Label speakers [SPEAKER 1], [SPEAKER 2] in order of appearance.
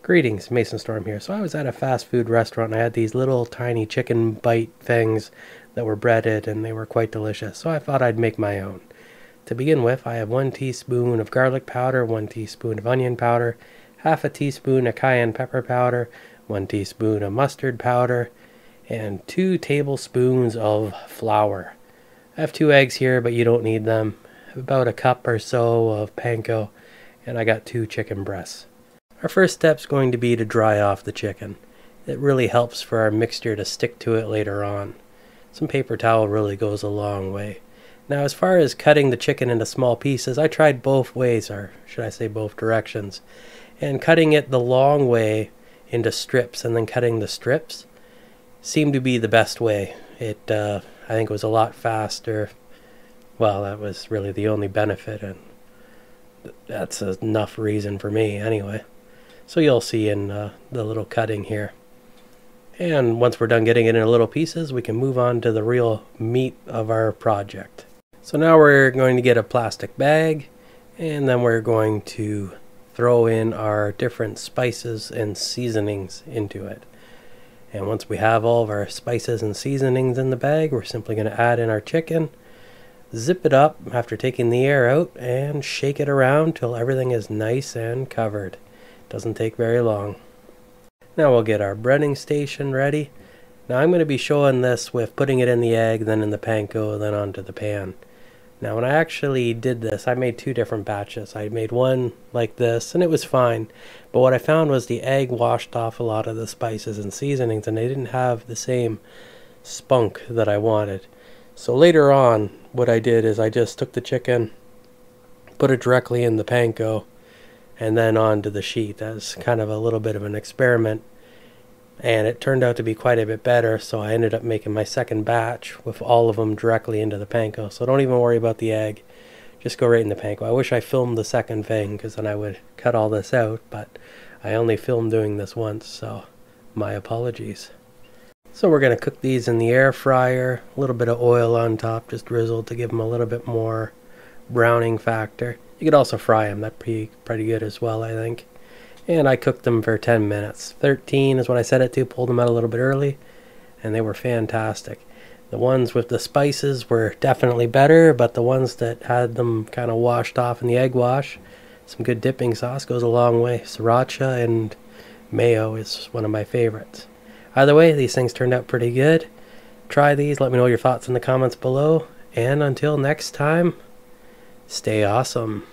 [SPEAKER 1] Greetings, Mason Storm here. So I was at a fast food restaurant and I had these little tiny chicken bite things that were breaded and they were quite delicious. So I thought I'd make my own. To begin with, I have 1 teaspoon of garlic powder, 1 teaspoon of onion powder, half a teaspoon of cayenne pepper powder, 1 teaspoon of mustard powder, and 2 tablespoons of flour. I have 2 eggs here, but you don't need them. About a cup or so of panko, and I got 2 chicken breasts. Our first step is going to be to dry off the chicken. It really helps for our mixture to stick to it later on. Some paper towel really goes a long way. Now, as far as cutting the chicken into small pieces, I tried both ways, or should I say both directions. And cutting it the long way into strips and then cutting the strips seemed to be the best way. I think it was a lot faster. Well, that was really the only benefit, and that's enough reason for me anyway. So you'll see in the little cutting here. And once we're done getting it into little pieces, we can move on to the real meat of our project. So now we're going to get a plastic bag, and then we're going to throw in our different spices and seasonings into it. And once we have all of our spices and seasonings in the bag, we're simply going to add in our chicken, zip it up after taking the air out, and shake it around till everything is nice and covered. Doesn't take very long. Now we'll get our breading station ready. Now I'm going to be showing this with putting it in the egg, then in the panko, then onto the pan. Now when I actually did this, I made 2 different batches. I made one like this, and it was fine. But what I found was the egg washed off a lot of the spices and seasonings, and they didn't have the same spunk that I wanted. So later on, what I did is I just took the chicken, put it directly in the panko, and then onto the sheet. That's kind of a little bit of an experiment, and it turned out to be quite a bit better, so I ended up making my second batch with all of them directly into the panko. So don't even worry about the egg, just go right in the panko. I wish I filmed the second thing, because then I would cut all this out, but I only filmed doing this once, so my apologies. So we're going to cook these in the air fryer, a little bit of oil on top, just drizzled to give them a little bit more browning factor. You could also fry them, that'd be pretty good as well, I think. And I cooked them for 10 minutes. 13 is what I set it to, pulled them out a little bit early, and they were fantastic. The ones with the spices were definitely better, but the ones that had them kind of washed off in the egg wash, some good dipping sauce goes a long way. Sriracha and mayo is one of my favorites. Either way, these things turned out pretty good. Try these, let me know your thoughts in the comments below, and until next time, stay awesome.